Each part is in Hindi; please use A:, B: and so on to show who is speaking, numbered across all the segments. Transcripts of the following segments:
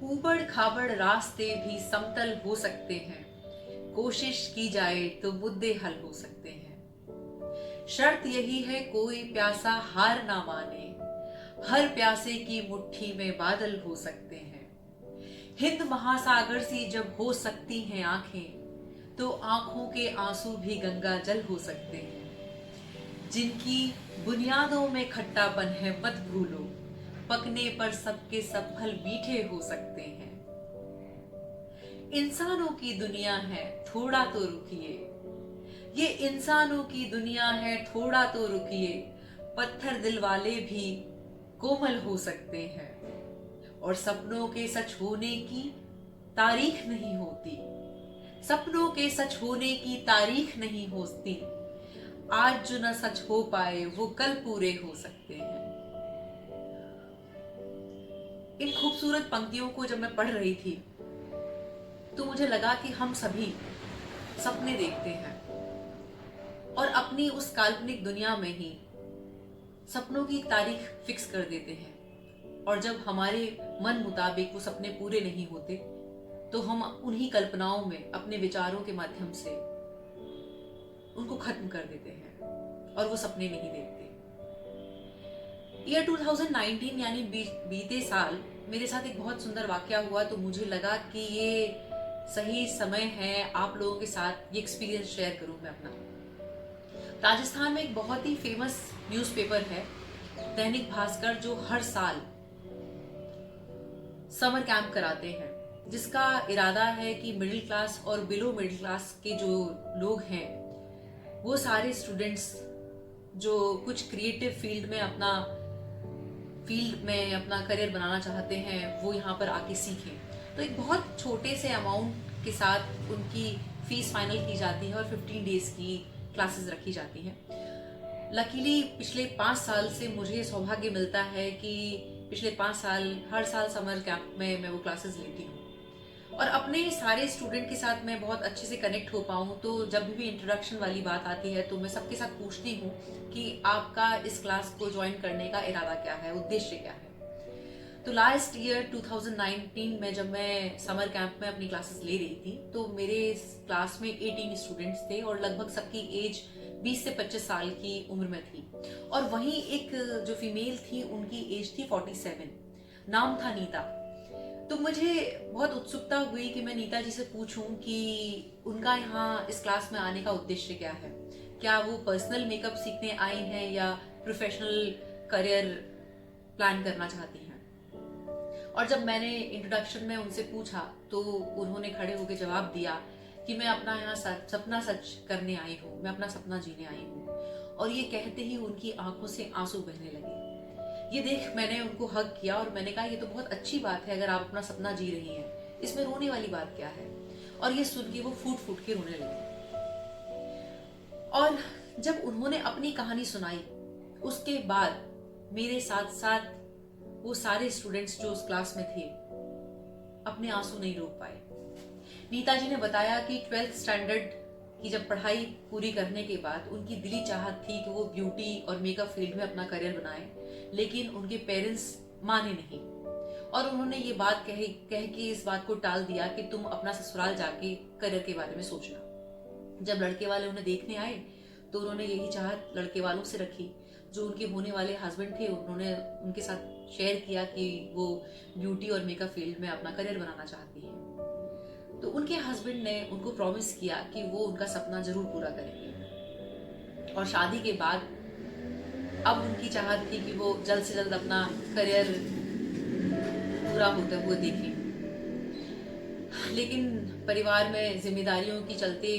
A: ऊबड़ खाबड़ रास्ते भी समतल हो सकते हैं, कोशिश की जाए तो मुद्दे हल हो सकते हैं। शर्त यही है कोई प्यासा हार ना माने, हर प्यासे की मुट्ठी में बादल हो सकते हैं। हिंद महासागर सी जब हो सकती हैं आंखें, तो आंखों के आंसू भी गंगा जल हो सकते हैं। जिनकी बुनियादों में खट्टापन है मत भूलो, पकने पर सबके सब फल मीठे हो सकते हैं। इंसानों की दुनिया है, थोड़ा तो रुकिए। ये इंसानों की दुनिया है, थोड़ा तो रुकिए। पत्थर दिल वाले भी कोमल हो सकते हैं। और सपनों के सच होने की तारीख नहीं होती। सपनों के सच होने की तारीख नहीं होती। आज जो न सच हो पाए वो कल पूरे हो सकते हैं। इन खूबसूरत पंक्तियों को जब मैं पढ़ रही थी तो मुझे लगा कि हम सभी सपने देखते हैं और अपनी उस काल्पनिक दुनिया में ही सपनों की तारीख फिक्स कर देते हैं। और जब हमारे मन मुताबिक वो सपने पूरे नहीं होते तो हम उन्हीं कल्पनाओं में अपने विचारों के माध्यम से उनको खत्म कर देते हैं और वो सपने नहीं देखते। ईयर 2019 यानी बीते साल मेरे साथ एक बहुत सुंदर वाकया हुआ, तो मुझे लगा कि ये सही समय है आप लोगों के साथ ये एक्सपीरियंस शेयर करूं मैं अपना। राजस्थान में एक बहुत ही फेमस न्यूज़पेपर है दैनिक भास्कर, जो हर साल समर कैंप कराते हैं, जिसका इरादा है कि मिडिल क्लास और बिलो मिडिल क्लास के जो लोग हैं वो सारे स्टूडेंट्स जो कुछ क्रिएटिव फील्ड में अपना करियर बनाना चाहते हैं वो यहाँ पर आके सीखें। तो एक बहुत छोटे से अमाउंट के साथ उनकी फीस फाइनल की जाती है और 15 डेज की क्लासेस रखी जाती हैं। लकीली पिछले 5 साल से मुझे सौभाग्य मिलता है कि पिछले 5 साल हर साल समर कैंप में मैं वो क्लासेस लेती हूँ और अपने सारे स्टूडेंट के साथ मैं बहुत अच्छे से कनेक्ट हो पाऊँ। तो जब भी इंट्रोडक्शन वाली बात आती है तो मैं सबके साथ पूछती हूँ कि आपका इस क्लास को ज्वाइन करने का इरादा क्या है, उद्देश्य क्या है। तो लास्ट ईयर 2019 में जब मैं समर कैंप में अपनी क्लासेस ले रही थी तो मेरे क्लास में 18 स्टूडेंट्स थे और लगभग सबकी एज 20 से 25 साल की उम्र में थी। और वहीं एक जो फीमेल थी उनकी एज थी 47, नाम था नीता। तो मुझे बहुत उत्सुकता हुई कि मैं नीता जी से पूछूं कि उनका यहाँ इस क्लास में आने का उद्देश्य क्या है। क्या वो पर्सनल मेकअप सीखने आई हैं या प्रोफेशनल करियर प्लान करना चाहती हैं। और जब मैंने इंट्रोडक्शन में उनसे पूछा तो उन्होंने खड़े होकर जवाब दिया कि मैं अपना यहाँ सपना सच करने आई हूँ, मैं अपना सपना जीने आई हूँ। और ये कहते ही उनकी आंखों से आंसू बहने लगे। ये देख मैंने उनको हग किया और मैंने कहा ये तो बहुत अच्छी बात है अगर आप अपना सपना जी रही हैं, इसमें रोने वाली बात क्या है। और ये सुन के वो फूट फूट के रोने लगे। और जब उन्होंने अपनी कहानी सुनाई उसके बाद मेरे साथ साथ वो सारे स्टूडेंट्स जो उस क्लास में थे अपने आंसू नहीं रोक पाए। नीता जी ने बताया कि 12th स्टैंडर्ड की जब पढ़ाई पूरी करने के बाद उनकी दिली चाहत थी कि वो ब्यूटी और मेकअप फील्ड में अपना करियर बनाएं, लेकिन उनके पेरेंट्स माने नहीं और उन्होंने ये बात कह के इस बात को टाल दिया कि तुम अपना ससुराल जाके करियर के बारे में सोचना। जब लड़के वाले उन्हें देखने आए तो उन्होंने यही चाहत लड़के वालों से रखी। जो उनके होने वाले हस्बैंड थे उन्होंने उनके साथ शेयर किया कि वो ब्यूटी और मेकअप फील्ड में अपना करियर बनाना चाहती हैं। तो उनके हस्बैंड ने उनको प्रॉमिस किया कि वो उनका सपना जरूर पूरा करेंगे। और शादी के बाद अब उनकी चाहत थी कि वो जल्द से जल्द अपना करियर पूरा होते हुए देखें, लेकिन परिवार में जिम्मेदारियों की चलते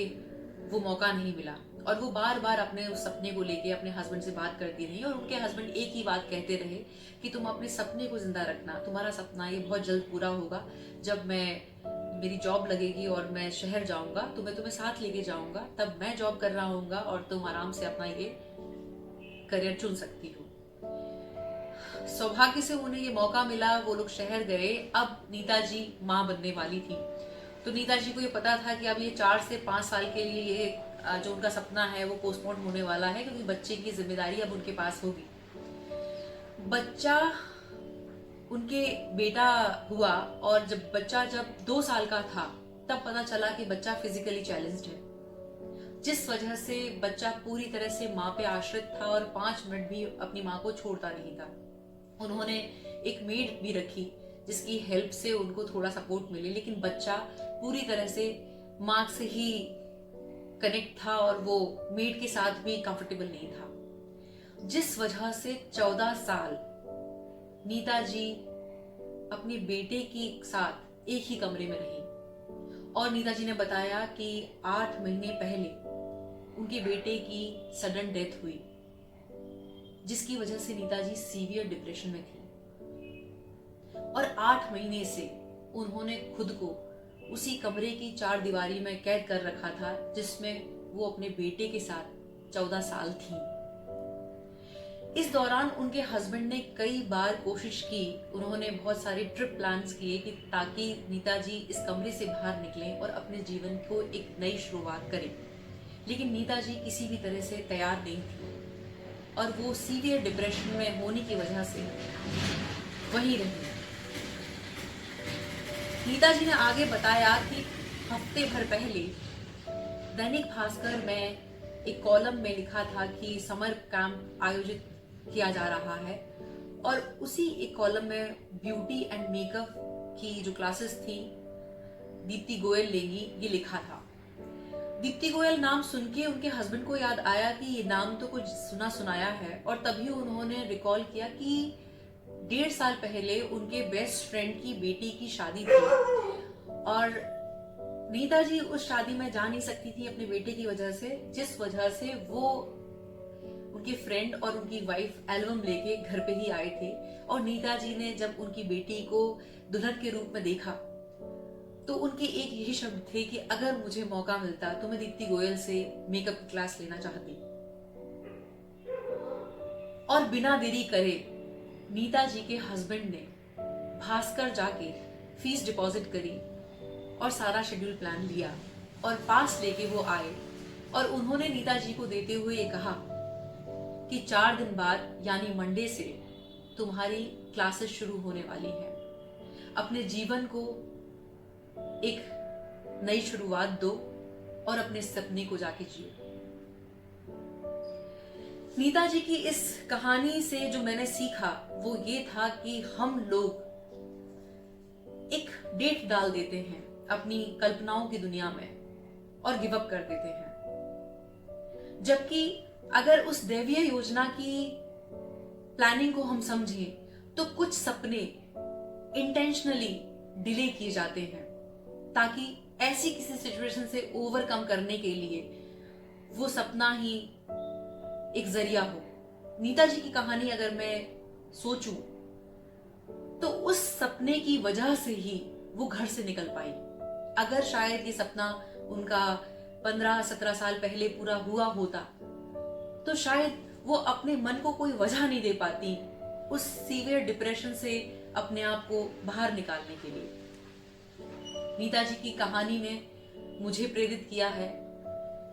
A: वो मौका नहीं मिला। और वो बार बार अपने उस सपने को लेके अपने हस्बैंड से बात करती रही और उनके हस्बैंड एक ही बात कहते रहे कि तुम अपने सपने को जिंदा रखना, तुम्हारा सपना ये बहुत जल्द पूरा होगा। जब मेरी जॉब लगेगी और मैं शहर जाऊंगा तो मैं तुम्हें साथ लेके जाऊंगा, तब मैं जॉब कर रहा हूँगा और तुम आराम से अपना ये करियर चुन सकती हो। सौभाग्य से उन्हें ये मौका मिला, वो लोग शहर गए। अब नीता जी माँ बनने वाली थी। तो नीता जी को ये पता था कि अब ये 4 से 5 साल के लिए ये जो उनका सपना है वो पोस्टपोन होने वाला है, क्योंकि बच्चे की जिम्मेदारी अब उनके पास होगी। बच्चा उनके बेटा हुआ और जब 2 साल का था तब पता चला कि बच्चा फिजिकली चैलेंज्ड है, जिस वजह से बच्चा पूरी तरह से माँ पे आश्रित था और 5 मिनट भी अपनी माँ को छोड़ता नहीं था। उन्होंने एक मेड भी रखी जिसकी हेल्प से उनको थोड़ा सपोर्ट मिले, लेकिन बच्चा पूरी तरह से माँ से ही कनेक्ट था और वो मेड के साथ भी कंफर्टेबल नहीं था, जिस वजह से 14 साल नीता जी अपने बेटे के साथ एक ही कमरे में रही। और नीता जी ने बताया कि 8 महीने पहले उनके बेटे की सडन डेथ हुई, जिसकी वजह से नीता जी सीवियर डिप्रेशन में थी और 8 महीने से उन्होंने खुद को उसी कमरे की 4 दीवारी में कैद कर रखा था जिसमें वो अपने बेटे के साथ 14 साल थी। इस दौरान उनके हस्बैंड ने कई बार कोशिश की, उन्होंने बहुत सारे ट्रिप प्लान्स किए कि ताकि नीता जी इस कमरे से बाहर निकलें और अपने जीवन को एक नई शुरुआत करें, लेकिन नीता जी किसी भी तरह से तैयार नहीं थी और वो सीवियर डिप्रेशन में होने की वजह से वहीं रही। नीता जी ने आगे बताया कि हफ्ते भर पहले दैनिक भास्कर में एक कॉलम में लिखा था कि समर कैंप आयोजित किया जा रहा है और उसी एक कॉलम में ब्यूटी एंड मेकअप की जो क्लासेस थी दीप्ति गोयल लेंगी, ये लिखा था। दीप्ति गोयल नाम सुन के उनके हस्बैंड को याद आया कि ये नाम तो कुछ सुना सुनाया है और तभी उन्होंने रिकॉल किया कि 1.5 साल पहले उनके बेस्ट फ्रेंड की बेटी की शादी थी और नीता जी उस शादी में जा नहीं सकती थी अपने बेटे की वजह से, जिस वजह से वो उनके फ्रेंड और उनकी वाइफ एल्बम लेके घर पे ही आए थे और नीता जी ने जब उनकी बेटी को दुल्हन के रूप में देखा तो उनके एक यही शब्द थे कि अगर मुझे मौका मिलता तो मैं दीप्ति गोयल से मेकअप की क्लास लेना चाहती। और बिना देरी करे नीता जी के हस्बैंड ने भास्कर जाके फीस डिपॉजिट करी और सारा शेड्यूल प्लान लिया और पास लेके वो आए और उन्होंने नीता जी को देते हुए ये कहा कि 4 दिन बाद यानी मंडे से तुम्हारी क्लासेस शुरू होने वाली है, अपने जीवन को एक नई शुरुआत दो और अपने सपने को जाके जियो। नीता जी की इस कहानी से जो मैंने सीखा वो ये था कि हम लोग एक डेट डाल देते हैं अपनी कल्पनाओं की दुनिया में और गिव अप कर देते हैं, जबकि अगर उस दैवीय योजना की प्लानिंग को हम समझें तो कुछ सपने इंटेंशनली डिले किए जाते हैं ताकि ऐसी किसी सिचुएशन से ओवरकम करने के लिए वो सपना ही एक जरिया हो। नीता जी की कहानी अगर मैं सोचूं तो उस सपने की वजह से ही वो घर से निकल पाई। अगर शायद ये सपना उनका 15-17 साल पहले पूरा हुआ होता तो शायद वो अपने मन को कोई वजह नहीं दे पाती उस सीवियर डिप्रेशन से अपने आप को बाहर निकालने के लिए। नीता जी की कहानी ने मुझे प्रेरित किया है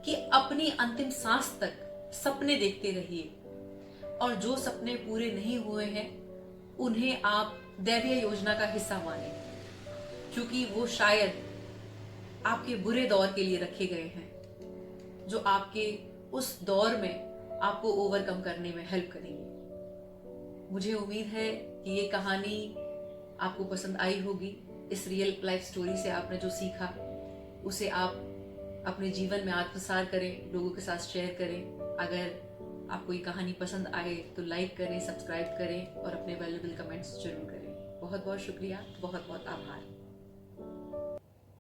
A: कि अपनी अंतिम सांस तक सपने देखते रहिए और जो सपने पूरे नहीं हुए हैं उन्हें आप दैवीय योजना का हिस्सा माने, क्योंकि वो शायद आपके बुरे दौर के लिए रखे गए हैं जो आपके उस दौर में आपको ओवरकम करने में हेल्प करेंगे। मुझे उम्मीद है कि ये कहानी आपको पसंद आई होगी। इस रियल लाइफ स्टोरी से आपने जो सीखा उसे आप अपने जीवन में आत्मसात करें, लोगों के साथ शेयर करें। अगर आपको ये कहानी पसंद आए तो लाइक करें, सब्सक्राइब करें और अपने वैल्यूएबल कमेंट्स जरूर करें। बहुत बहुत शुक्रिया, बहुत बहुत आभार।